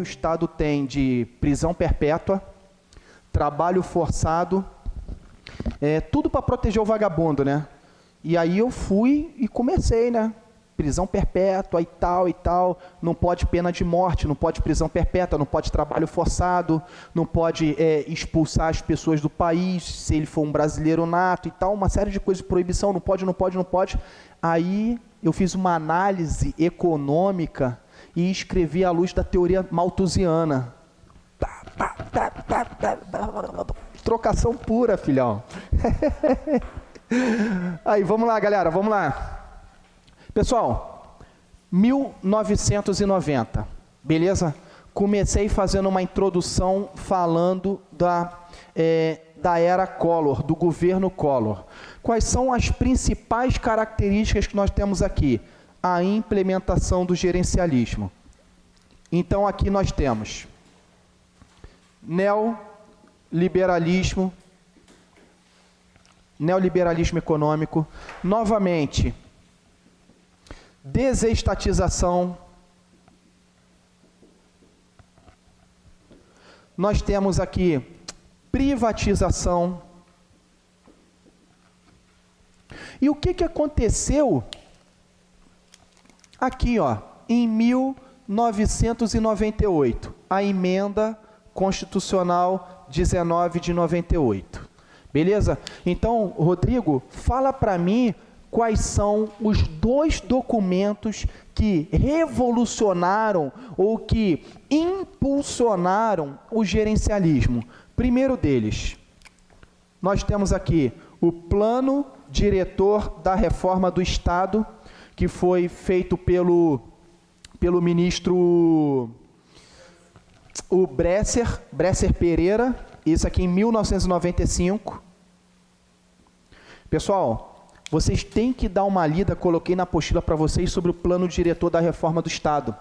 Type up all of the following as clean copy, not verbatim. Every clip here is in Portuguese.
o Estado tem de prisão perpétua, trabalho forçado, tudo para proteger o vagabundo, né? E aí eu fui e comecei, né? Prisão perpétua e tal, não pode pena de morte, não pode prisão perpétua, não pode trabalho forçado, não pode expulsar as pessoas do país, se ele for um brasileiro nato e tal, uma série de coisas de proibição, não pode. Aí eu fiz uma análise econômica e escrevi à luz da teoria malthusiana. Trocação pura, filhão. Aí, vamos lá, galera, vamos lá. Pessoal, 1990, beleza? Comecei fazendo uma introdução falando da era Collor, do governo Collor. Quais são as principais características que nós temos aqui? A implementação do gerencialismo. Então, aqui nós temos neoliberalismo econômico, novamente, desestatização. Nós temos aqui privatização. E o que aconteceu aqui, ó, em 1998, a emenda constitucional 19 de 98. Beleza? Então, Rodrigo, fala para mim quais são os 2 documentos que revolucionaram ou que impulsionaram o gerencialismo. Primeiro deles, nós temos aqui o Plano Diretor da Reforma do Estado, que foi feito pelo ministro Bresser Pereira, isso aqui em 1995. Pessoal, vocês têm que dar uma lida, coloquei na apostila para vocês, sobre o plano diretor da reforma do Estado.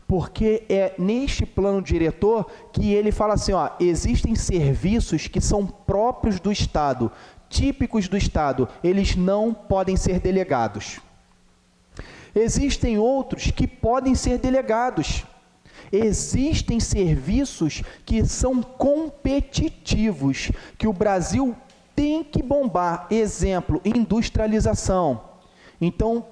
Porque é neste plano diretor que ele fala assim, ó, existem serviços que são próprios do Estado, típicos do Estado, eles não podem ser delegados. Existem outros que podem ser delegados. Existem serviços que são competitivos, que o Brasil tem que bombar. Exemplo, industrialização. Então,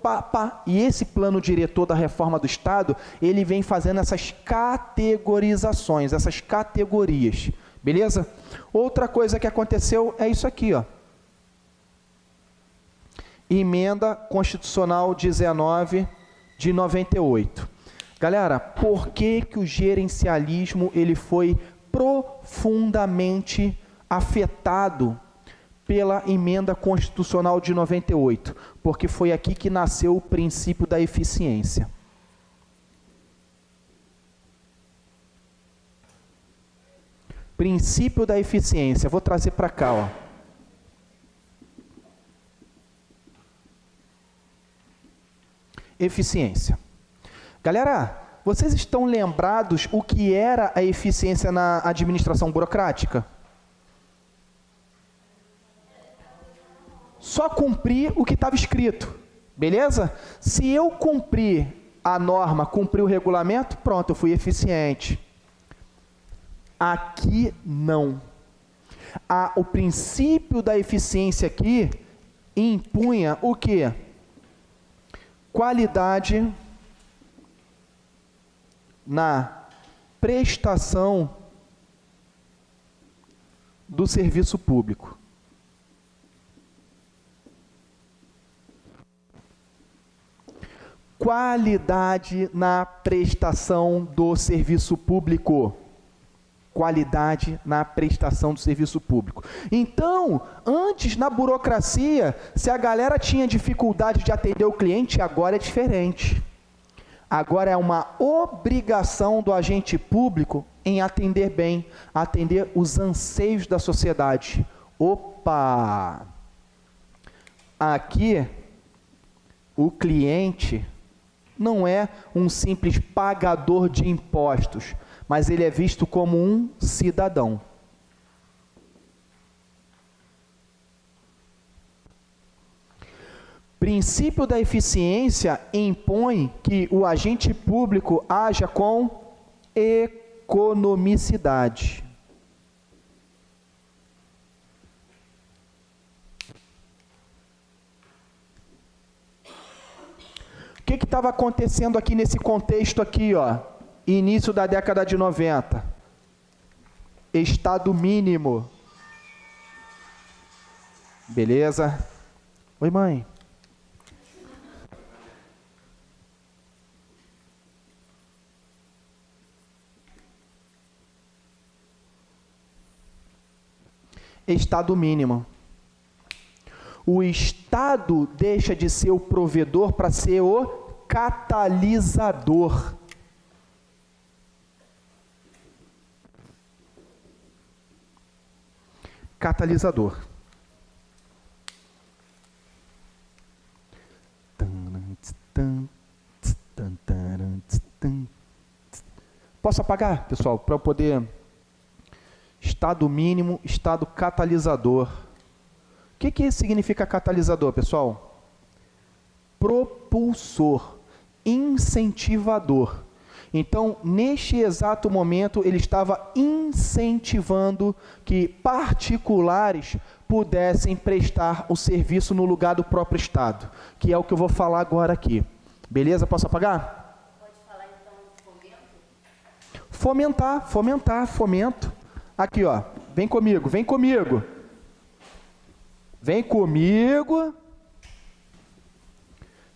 e esse plano diretor da reforma do Estado, ele vem fazendo essas categorizações, essas categorias. Beleza? Outra coisa que aconteceu é isso aqui, ó. Emenda Constitucional 19 de 98. Galera, por que o gerencialismo ele foi profundamente afetado pela Emenda Constitucional de 98? Porque foi aqui que nasceu o princípio da eficiência. Princípio da eficiência. Vou trazer para cá, ó. Eficiência. Galera, vocês estão lembrados o que era a eficiência na administração burocrática? Só cumprir o que estava escrito, beleza? Se eu cumprir a norma, cumprir o regulamento, pronto, eu fui eficiente. Aqui não. O princípio da eficiência aqui impunha o quê? Qualidade na prestação do serviço público. Qualidade na prestação do serviço público. Qualidade na prestação do serviço público. Então, antes na burocracia, se a galera tinha dificuldade de atender o cliente, agora é diferente. Agora é uma obrigação do agente público em atender bem, atender os anseios da sociedade. Opa! Aqui, o cliente não é um simples pagador de impostos, mas ele é visto como um cidadão. Princípio da eficiência impõe que o agente público haja com economia. economicidade. O que estava acontecendo aqui nesse contexto aqui, ó? Início da década de 90. Estado mínimo. Beleza? Oi, mãe. Estado mínimo. O Estado deixa de ser o provedor para ser o catalisador. Catalisador. Posso apagar, pessoal, para eu poder... Estado mínimo, estado catalisador. O que significa catalisador, pessoal? Propulsor, incentivador. Então, neste exato momento, ele estava incentivando que particulares pudessem prestar o serviço no lugar do próprio Estado, que é o que eu vou falar agora aqui. Beleza? Posso apagar? Pode falar, então, de fomento? Fomento. Aqui, ó, vem comigo. Vem comigo,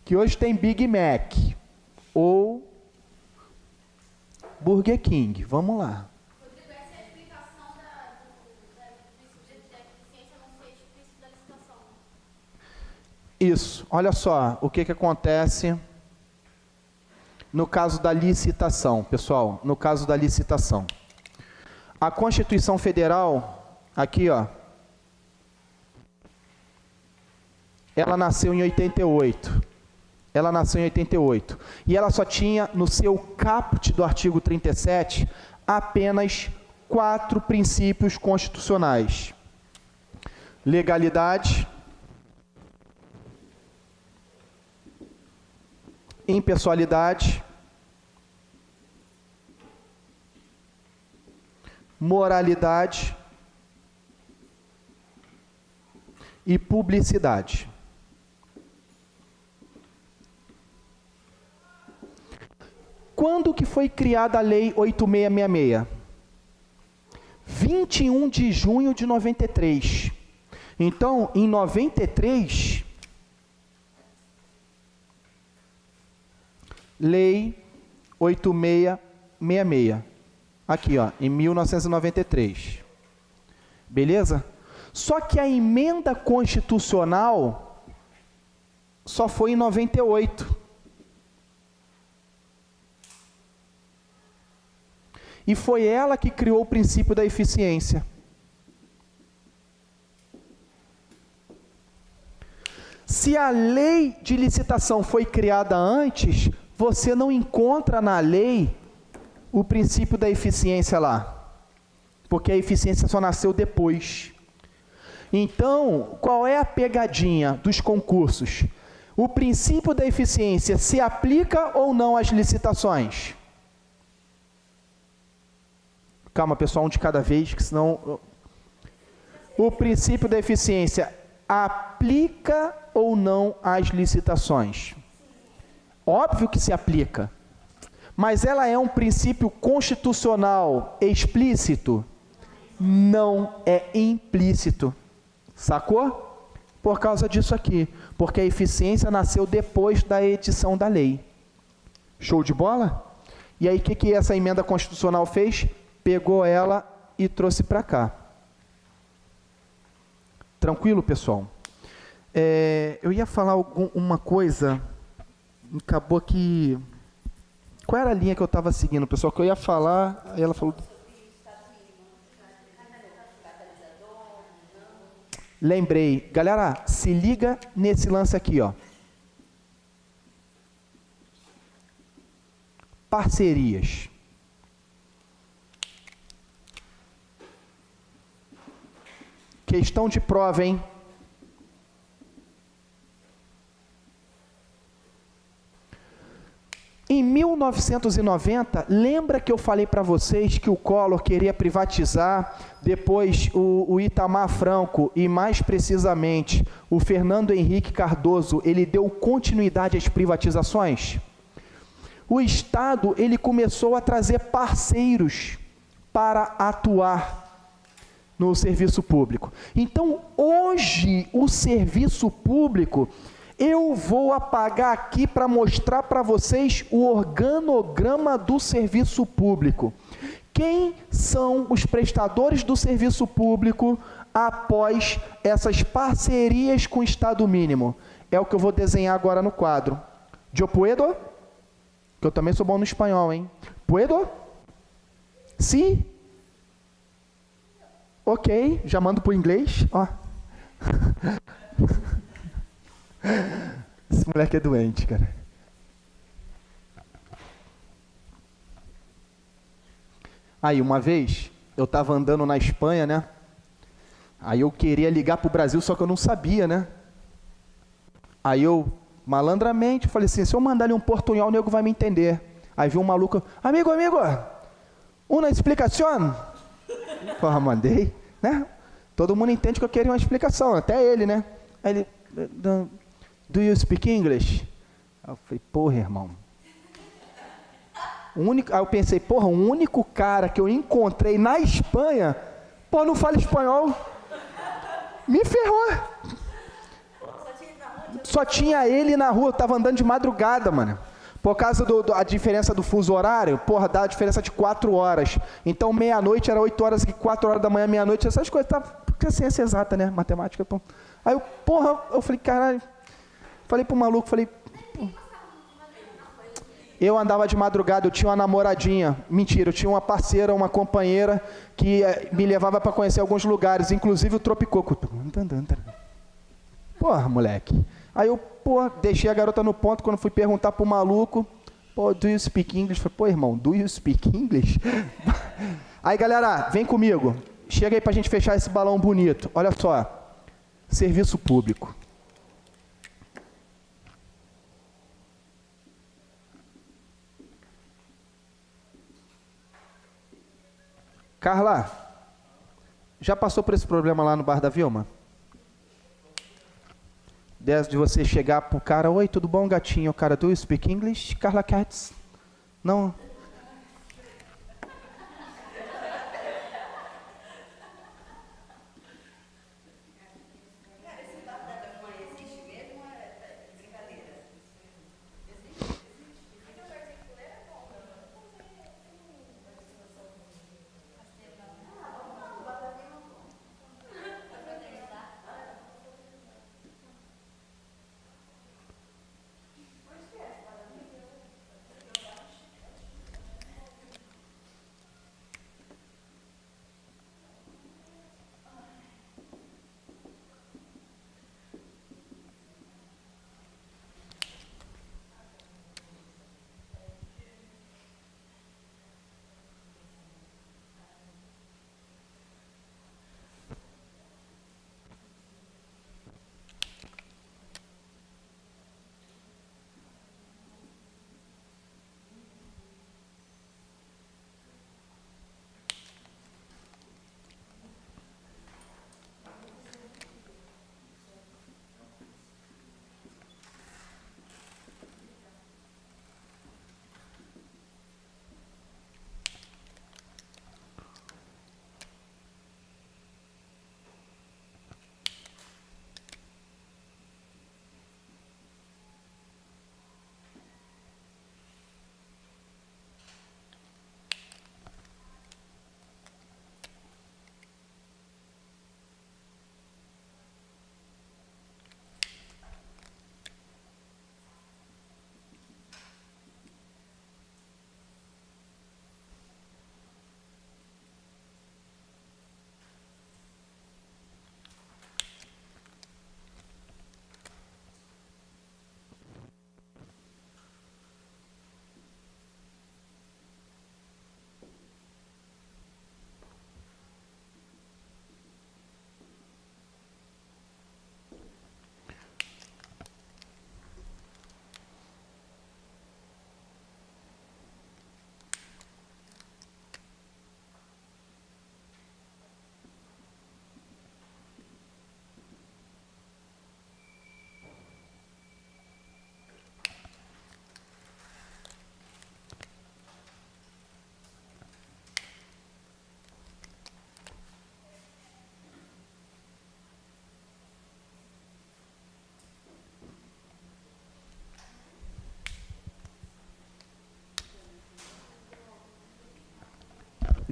que hoje tem Big Mac ou Burger King. Vamos lá. Rodrigo, essa é a explicação do princípio da eficiência não ser explícito da licitação. Isso. Olha só o que acontece no caso da licitação, pessoal. No caso da licitação. A Constituição Federal, aqui, ó, ela nasceu em 88. E ela só tinha, no seu caput do artigo 37, apenas 4 princípios constitucionais. Legalidade, impessoalidade, moralidade e publicidade. Quando que foi criada a Lei 8666? 21 de junho de 93. Então, em 93, Lei 8666. Aqui, ó, em 1993. Beleza? Só que a emenda constitucional só foi em 98. E foi ela que criou o princípio da eficiência. Se a lei de licitação foi criada antes, você não encontra na lei o princípio da eficiência lá, porque a eficiência só nasceu depois. Então, qual é a pegadinha dos concursos? O princípio da eficiência se aplica ou não às licitações? Calma, pessoal, um de cada vez, que senão... O princípio da eficiência aplica ou não às licitações? Óbvio que se aplica. Mas ela é um princípio constitucional explícito? Não, é implícito. Sacou? Por causa disso aqui. Porque a eficiência nasceu depois da edição da lei. Show de bola? E aí, o que essa emenda constitucional fez? Pegou ela e trouxe para cá. Tranquilo, pessoal? Eu ia falar uma coisa, acabou que... Qual era a linha que eu estava seguindo, pessoal? Que eu ia falar, aí ela falou... Lembrei. Galera, se liga nesse lance aqui, ó. Parcerias. Questão de prova, hein? Em 1990, lembra que eu falei para vocês que o Collor queria privatizar, depois o Itamar Franco e mais precisamente o Fernando Henrique Cardoso, ele deu continuidade às privatizações? O Estado, ele começou a trazer parceiros para atuar no serviço público. Então, hoje, o serviço público, eu vou apagar aqui para mostrar para vocês o organograma do serviço público. Quem são os prestadores do serviço público após essas parcerias com o Estado mínimo? É o que eu vou desenhar agora no quadro. ¿Yo puedo? Que eu também sou bom no espanhol, hein? ¿Puedo? Sí? Ok, já mando para o inglês. Ó. Esse moleque é doente, cara. Aí, uma vez, eu estava andando na Espanha, né? Aí eu queria ligar para o Brasil, só que eu não sabia, né? Aí eu, malandramente, falei assim, se eu mandar ali um portunhol, o nego vai me entender. Aí viu um maluco, amigo, uma explicação? Porra, mandei, né? Todo mundo entende que eu queria uma explicação, até ele, né? Aí ele, do you speak English? Aí eu falei, porra, irmão. Aí eu pensei, porra, o único cara que eu encontrei na Espanha, pô, não fala espanhol. Me ferrou. Só tinha ele na rua, eu tava andando de madrugada, mano. Por causa da diferença do fuso horário, porra, dá a diferença de 4 horas. Então, meia-noite era 8 horas, 4 horas da manhã, meia-noite, essas coisas. Porque é ciência exata, né? Matemática. Pô. Aí, eu falei, caralho. Falei pro maluco, falei... Pô. Eu andava de madrugada, eu tinha uma namoradinha. Mentira, eu tinha uma parceira, uma companheira que me levava para conhecer alguns lugares, inclusive o Tropicoco. Porra, moleque. Aí eu, deixei a garota no ponto, quando fui perguntar pro maluco, do you speak English? Falei, pô, irmão, do you speak English? Aí, galera, vem comigo. Chega aí pra gente fechar esse balão bonito. Olha só, serviço público. Carla, já passou por esse problema lá no Bar da Vilma? De você chegar pro cara, oi, tudo bom, gatinho? O cara, do you speak English? Carla Katz? Não.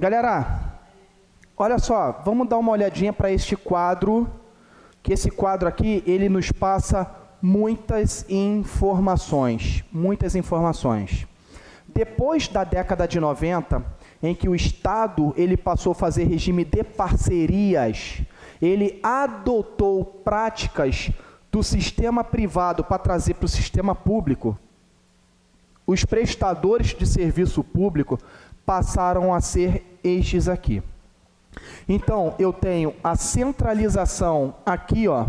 Galera, olha só, vamos dar uma olhadinha para este quadro, que esse quadro aqui, ele nos passa muitas informações. Depois da década de 90, em que o Estado ele passou a fazer regime de parcerias, ele adotou práticas do sistema privado para trazer para o sistema público, os prestadores de serviço público passaram a ser estes aqui. Então, eu tenho a centralização aqui, ó,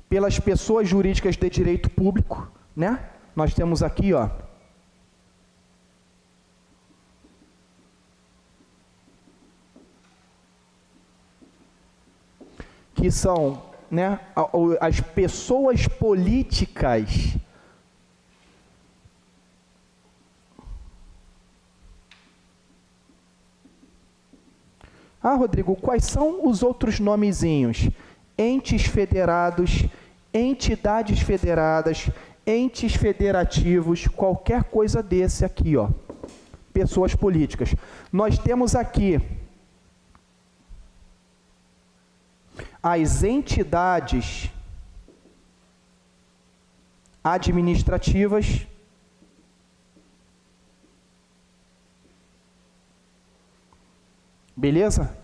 pelas pessoas jurídicas de direito público, né? Nós temos aqui, ó, que são, né, as pessoas políticas. Ah, Rodrigo, quais são os outros nomezinhos? Entes federados, entidades federadas, entes federativos, qualquer coisa desse aqui, ó. Pessoas políticas. Nós temos aqui as entidades administrativas, beleza?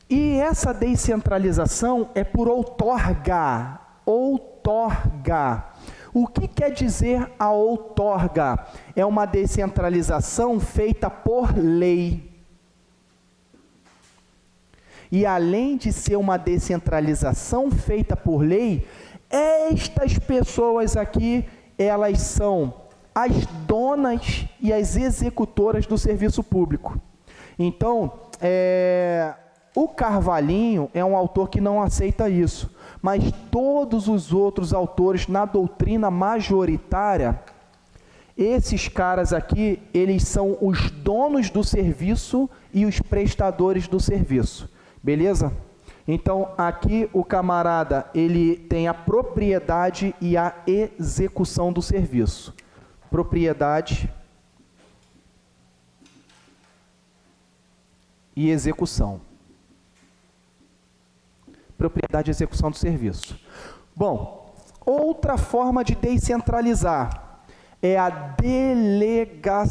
E essa descentralização é por outorga. Outorga. O que quer dizer a outorga? É uma descentralização feita por lei. E além de ser uma descentralização feita por lei, estas pessoas aqui, elas são as donas e as executoras do serviço público. Então, o Carvalhinho é um autor que não aceita isso, mas todos os outros autores na doutrina majoritária, esses caras aqui, eles são os donos do serviço e os prestadores do serviço. Beleza? Então, aqui o camarada, ele tem a propriedade e a execução do serviço. Propriedade e execução. Propriedade e execução do serviço. Bom, outra forma de descentralizar é a delegação.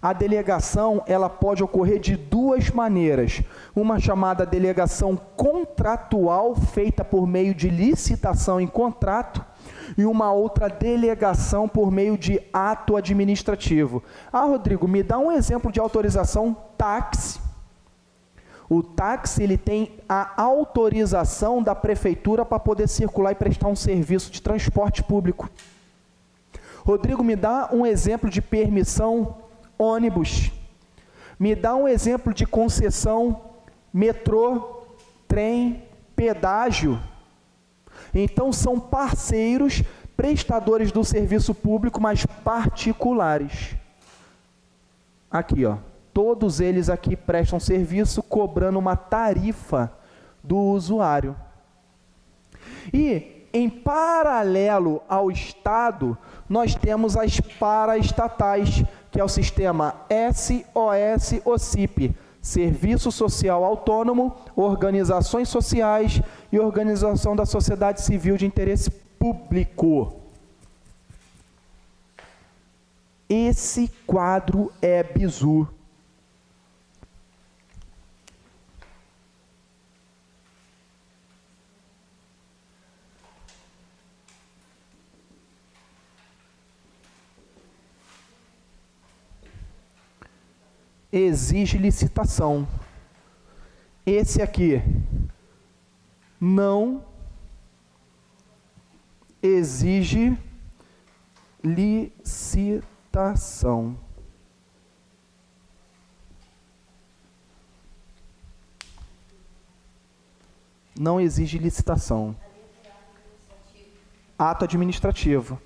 A delegação, ela pode ocorrer de duas maneiras. Uma chamada delegação contratual, feita por meio de licitação em contrato, e uma outra delegação por meio de ato administrativo. Ah, Rodrigo, me dá um exemplo de autorização táxi. O táxi, ele tem a autorização da prefeitura para poder circular e prestar um serviço de transporte público. Rodrigo, me dá um exemplo de permissão ônibus. Me dá um exemplo de concessão metrô, trem, pedágio. Então, são parceiros, prestadores do serviço público, mas particulares. Aqui, ó. Todos eles aqui prestam serviço cobrando uma tarifa do usuário. E, em paralelo ao Estado, nós temos as paraestatais, que é o sistema SOS-OCIP, Serviço Social Autônomo, Organizações Sociais e Organização da Sociedade Civil de Interesse Público. Esse quadro é bizu. Exige licitação. Esse aqui não exige licitação. Não exige licitação. Ato administrativo.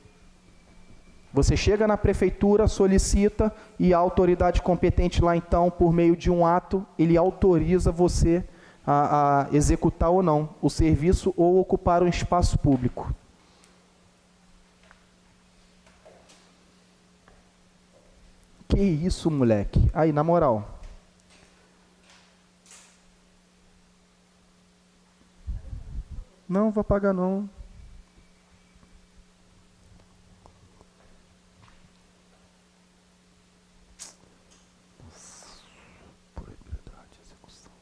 Você chega na prefeitura, solicita e a autoridade competente lá então, por meio de um ato, ele autoriza você a executar ou não o serviço ou ocupar um espaço público. Que isso, moleque? Aí, na moral, vou apagar não. Probabilidade de execução.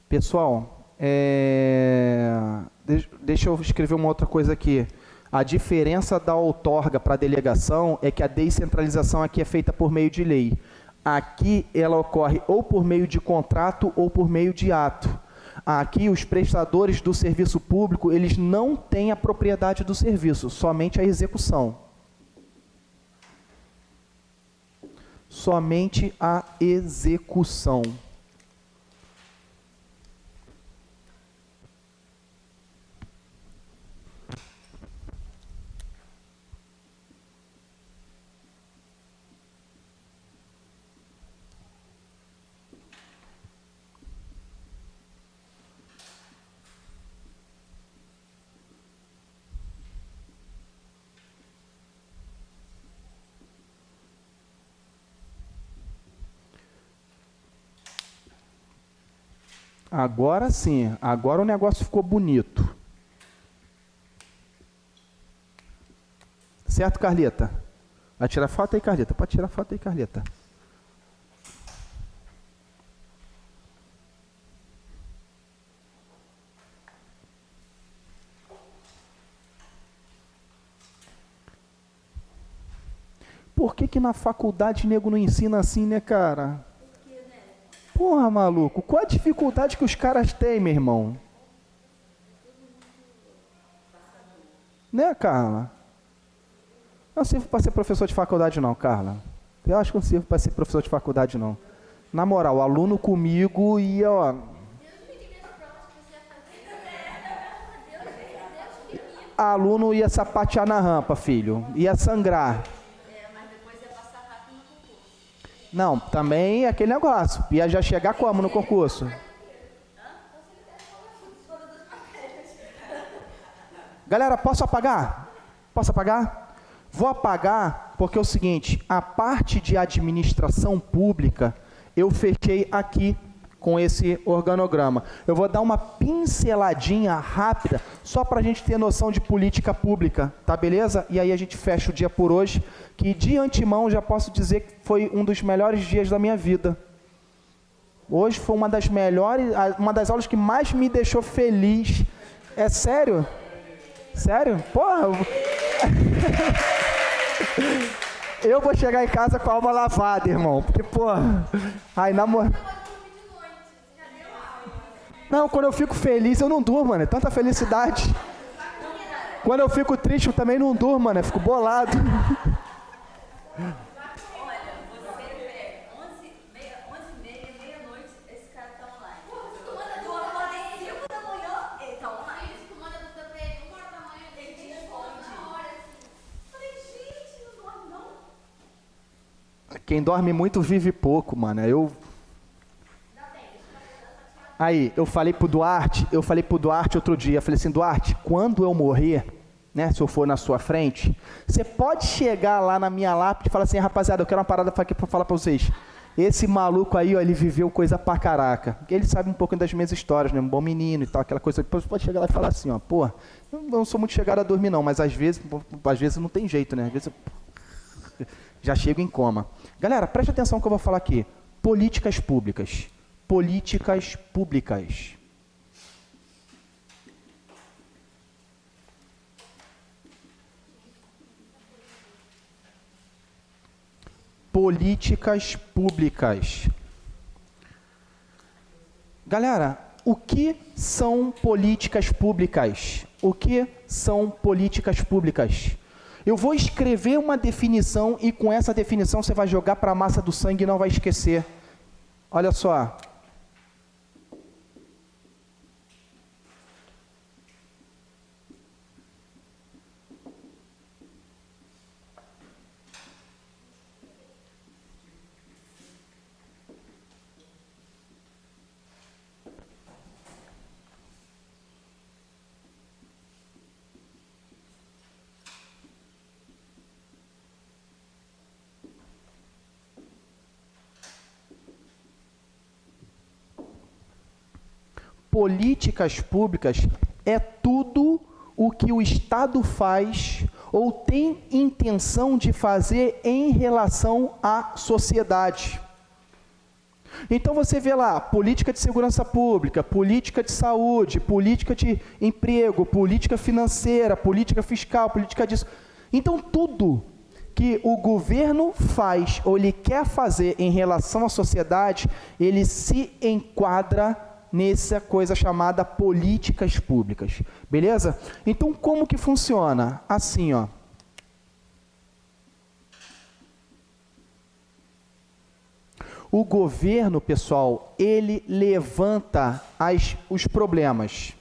Pessoal, deixa eu escrever uma outra coisa aqui. A diferença da outorga para a delegação é que a descentralização aqui é feita por meio de lei. Aqui ela ocorre ou por meio de contrato ou por meio de ato. Aqui os prestadores do serviço público, eles não têm a propriedade do serviço, somente a execução. Somente a execução. Agora sim, agora o negócio ficou bonito. Certo, Carlita? Vai tirar foto aí, Carlita? Pode tirar foto aí, Carlita. Por que na faculdade nego não ensina assim, né, cara? Porra, maluco, qual a dificuldade que os caras têm, meu irmão? Né, Carla? Não sirvo para ser professor de faculdade não, Carla. Eu acho que não sirvo para ser professor de faculdade não. Na moral, aluno comigo ia, ó... Aluno ia sapatear na rampa, filho. Ia sangrar. Mas depois ia passar rápido no concurso. Não, também é aquele negócio. Ia já chegar como no concurso? Galera, posso apagar? Posso apagar? Vou apagar porque é o seguinte, a parte de administração pública eu fechei aqui com esse organograma. Eu vou dar uma pinceladinha rápida, só para a gente ter noção de política pública, tá beleza? E aí a gente fecha o dia por hoje, que de antemão já posso dizer que foi um dos melhores dias da minha vida. Hoje foi uma das melhores, uma das aulas que mais me deixou feliz. É sério? Sério? Porra! Eu vou chegar em casa com a alma lavada, irmão. Porque, porra... Ai, namoro... Não, quando eu fico feliz, eu não durmo, mano. É tanta felicidade. Quando eu fico triste, eu também não durmo, mano. Eu fico bolado. Olha, você vê, 11h30, meia-noite, esse cara tá online. Tu manda do acordei 5 da manhã, ele tá online. Tu manda do teu pra ele 1h da manhã, ele te responde na hora, assim. Falei, gente, não dorme não? Quem dorme muito vive pouco, mano. Aí, eu falei pro Duarte outro dia, eu falei assim, Duarte, quando eu morrer, né, se eu for na sua frente, você pode chegar lá na minha lápide e falar assim, rapaziada, eu quero uma parada aqui pra falar pra vocês. Esse maluco aí, ó, ele viveu coisa pra caraca. Ele sabe um pouco das minhas histórias, né, um bom menino e tal, aquela coisa. Depois pode chegar lá e falar assim, ó, pô, eu não sou muito chegado a dormir não, mas às vezes não tem jeito, né, às vezes eu já chego em coma. Galera, preste atenção no que eu vou falar aqui. Políticas públicas. Políticas públicas. Políticas públicas. Galera, o que são políticas públicas? O que são políticas públicas? Eu vou escrever uma definição e com essa definição você vai jogar para a massa do sangue e não vai esquecer. Olha só. políticas públicas é tudo o que o Estado faz ou tem intenção de fazer em relação à sociedade. Então você vê lá, política de segurança pública, política de saúde, política de emprego, política financeira, política fiscal, política disso. Então tudo que o governo faz ou ele quer fazer em relação à sociedade, ele se enquadra nessa coisa chamada políticas públicas, beleza? Então como que funciona? Assim, ó. O governo, pessoal, ele levanta os problemas.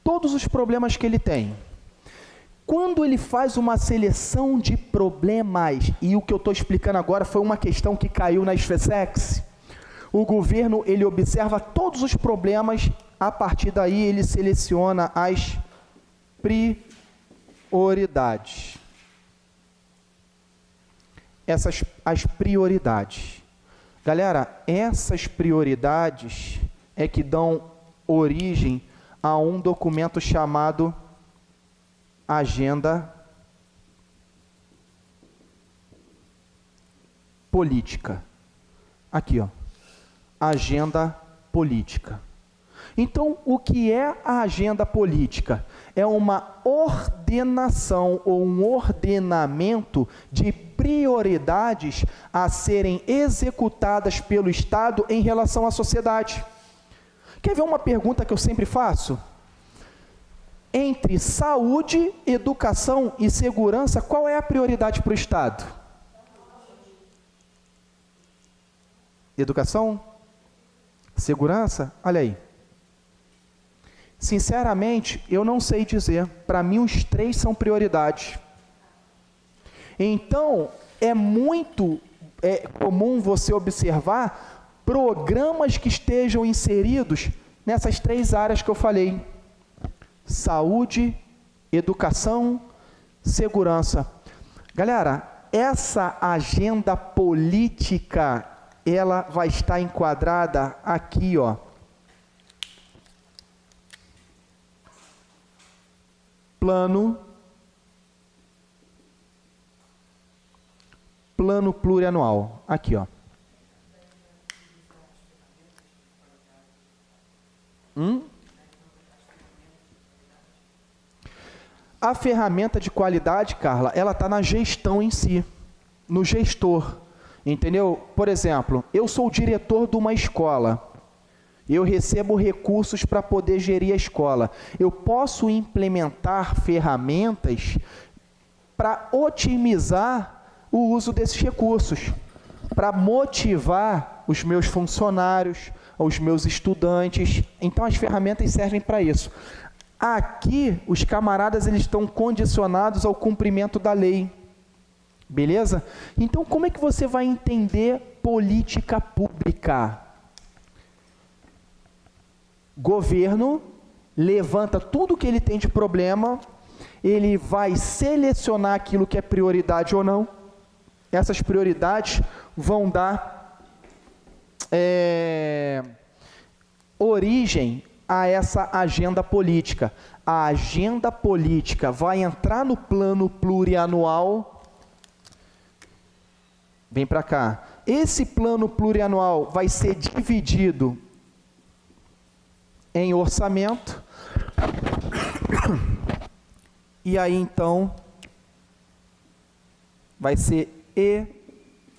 Todos os problemas que ele tem. Quando ele faz uma seleção de problemas, e o que eu estou explicando agora foi uma questão que caiu na SpaceX, o governo ele observa todos os problemas, a partir daí ele seleciona as prioridades. As prioridades. Galera, essas prioridades é que dão origem a um documento chamado Agenda Política. Aqui, ó. Agenda Política. Então, o que é a agenda política? É uma ordenação ou um ordenamento de prioridades a serem executadas pelo Estado em relação à sociedade. Quer ver uma pergunta que eu sempre faço? Entre saúde, educação e segurança, qual é a prioridade para o Estado? Educação? Segurança? Olha aí. Sinceramente, eu não sei dizer. Para mim, os três são prioridades. Então, é muito comum você observar programas que estejam inseridos nessas três áreas que eu falei. Saúde, educação, segurança. Galera, essa agenda política, ela vai estar enquadrada aqui, ó. Plano plurianual. Aqui, ó. A ferramenta de qualidade, Carla, ela está na gestão em si, no gestor, entendeu? Por exemplo, eu sou o diretor de uma escola, eu recebo recursos para poder gerir a escola. Eu posso implementar ferramentas para otimizar o uso desses recursos, para motivar os meus funcionários, os meus estudantes. Então, as ferramentas servem para isso. Aqui, os camaradas eles estão condicionados ao cumprimento da lei. Beleza? Então, como é que você vai entender política pública? Governo levanta tudo que ele tem de problema, ele vai selecionar aquilo que é prioridade ou não. Essas prioridades vão dar origem a essa agenda política. A agenda política vai entrar no plano plurianual. Vem para cá. Esse plano plurianual vai ser dividido em orçamento. E aí, então, vai ser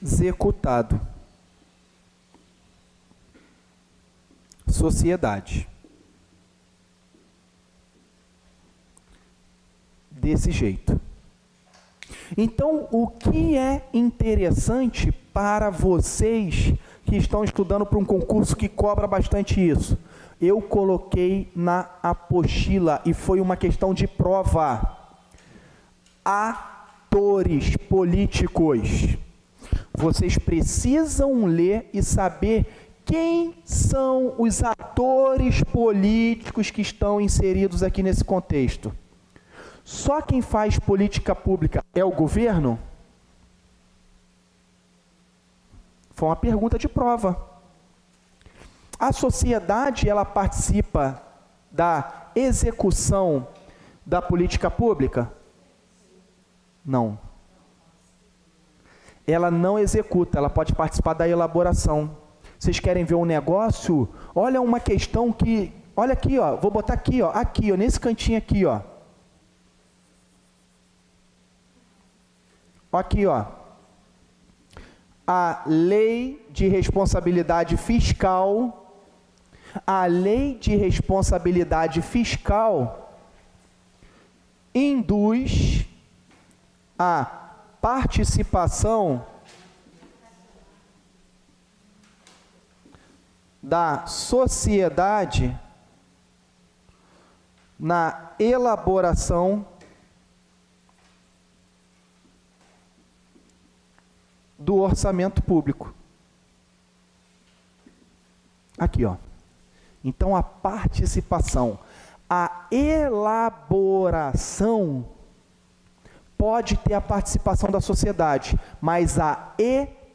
executado. Sociedade. Desse jeito. Então, o que é interessante para vocês que estão estudando para um concurso que cobra bastante isso? Eu coloquei na apostila e foi uma questão de prova. Atores políticos. Vocês precisam ler e saber quem são os atores políticos que estão inseridos aqui nesse contexto. Só quem faz política pública é o governo? Foi uma pergunta de prova. A sociedade, ela participa da execução da política pública? Não. Ela não executa, ela pode participar da elaboração. Vocês querem ver um negócio? Olha uma questão que... Olha aqui, ó, vou botar aqui, ó, nesse cantinho aqui, ó. Aqui, ó. A lei de responsabilidade fiscal, induz a participação da sociedade na elaboração do orçamento público. Aqui, ó. Então, a participação, a elaboração pode ter a participação da sociedade, mas a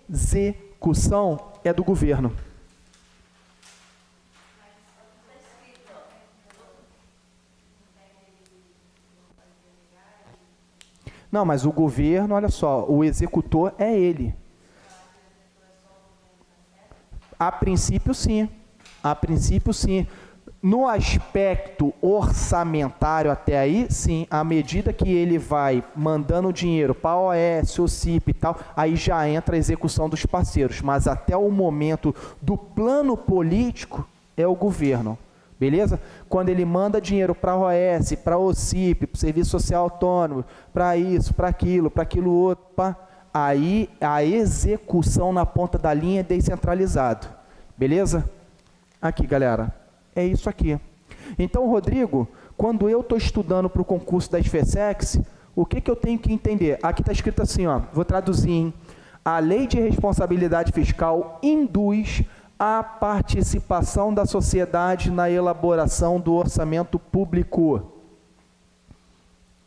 execução é do governo. Não, mas o governo, olha só, o executor é ele. A princípio, sim. A princípio, sim. No aspecto orçamentário até aí, sim, à medida que ele vai mandando dinheiro para a OS, OCIP e tal, aí já entra a execução dos parceiros. Mas até o momento do plano político é o governo. Beleza? Quando ele manda dinheiro para a OS, para a OCIP, para o Serviço Social Autônomo, para isso, para aquilo outro, aí a execução na ponta da linha é descentralizado. Beleza? Aqui, galera. É isso aqui. Então, Rodrigo, quando eu estou estudando para o concurso da SFSEX, o que eu tenho que entender? Aqui está escrito assim, ó, vou traduzir, hein? A lei de responsabilidade fiscal induz a participação da sociedade na elaboração do orçamento público.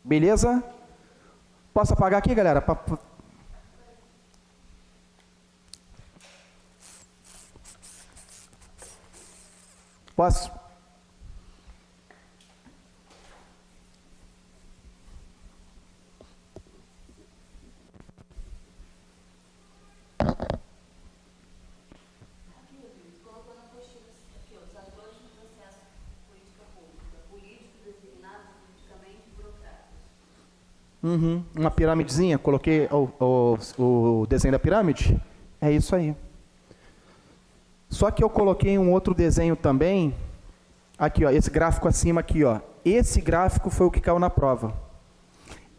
Beleza? Posso apagar aqui, galera? Posso? Uma piramidezinha, coloquei o desenho da pirâmide. É isso aí. Só que eu coloquei um outro desenho também. Aqui, ó, esse gráfico acima aqui, ó. Esse gráfico foi o que caiu na prova.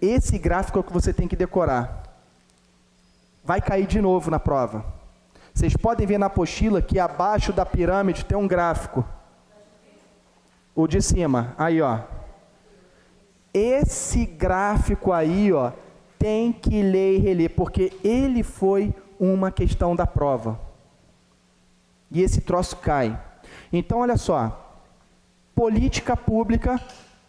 Esse gráfico é o que você tem que decorar. Vai cair de novo na prova. Vocês podem ver na apostila que abaixo da pirâmide tem um gráfico. O de cima, aí, ó. Esse gráfico aí, ó, tem que ler e reler, porque ele foi uma questão da prova. E esse troço cai. Então, olha só. Política pública,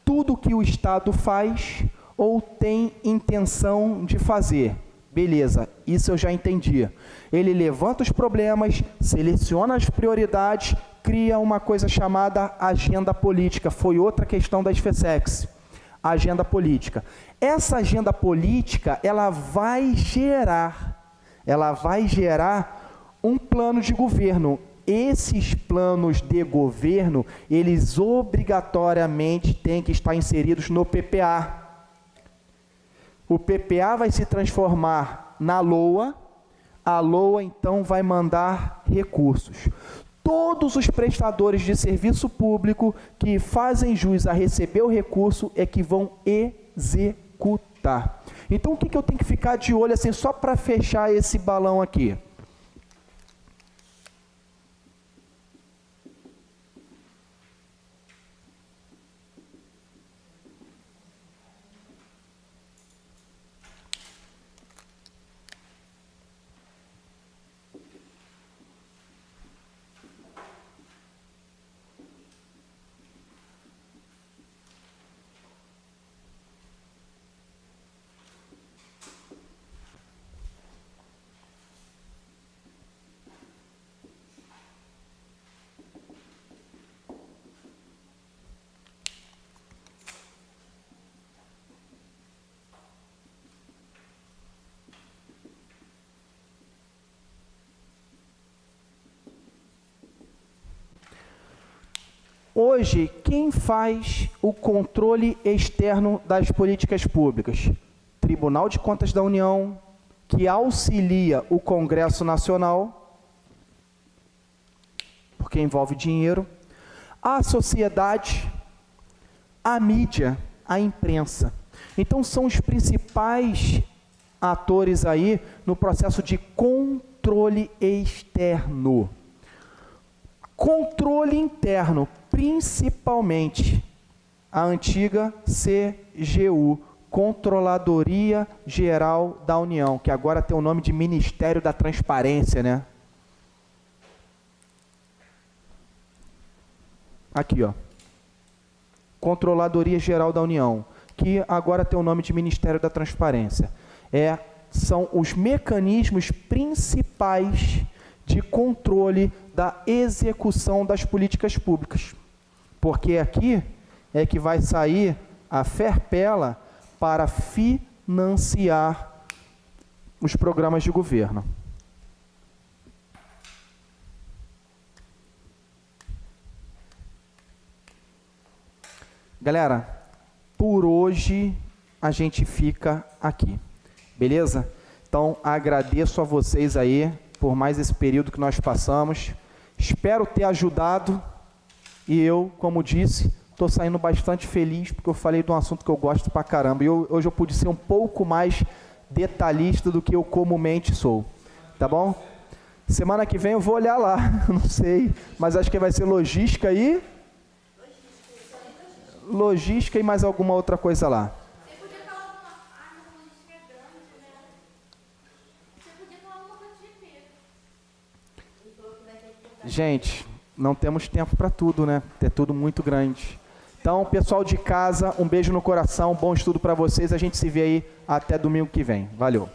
tudo que o Estado faz ou tem intenção de fazer. Beleza, isso eu já entendi. Ele levanta os problemas, seleciona as prioridades, cria uma coisa chamada agenda política. Foi outra questão da SFSEX. Agenda política. Essa agenda política, ela vai gerar um plano de governo. Esses planos de governo, eles obrigatoriamente têm que estar inseridos no PPA. O PPA vai se transformar na LOA, a LOA então vai mandar recursos. Todos os prestadores de serviço público que fazem jus a receber o recurso é que vão executar. Então, o que eu tenho que ficar de olho, assim, só para fechar esse balão aqui? Hoje, quem faz o controle externo das políticas públicas? Tribunal de Contas da União, que auxilia o Congresso Nacional, porque envolve dinheiro, a sociedade, a mídia, a imprensa. Então, são os principais atores aí no processo de controle externo. Controle interno, principalmente a antiga CGU, Controladoria Geral da União, que agora tem o nome de Ministério da Transparência, né? Aqui, ó. Controladoria Geral da União, que agora tem o nome de Ministério da Transparência. São os mecanismos principais de controle da execução das políticas públicas. Porque aqui é que vai sair a ferpela para financiar os programas de governo. Galera, por hoje a gente fica aqui, beleza? Então, agradeço a vocês aí por mais esse período que nós passamos. Espero ter ajudado e eu, como disse, estou saindo bastante feliz porque eu falei de um assunto que eu gosto pra caramba. E hoje eu pude ser um pouco mais detalhista do que eu comumente sou, tá bom? Semana que vem eu vou olhar lá, não sei, mas acho que vai ser logística e... Logística e mais alguma outra coisa lá. Você podia falar alguma logística é grande, né? Você podia falar alguma coisa de peso. Gente, não temos tempo para tudo, né? É tudo muito grande. Então, pessoal de casa, um beijo no coração, bom estudo para vocês. A gente se vê aí até domingo que vem. Valeu!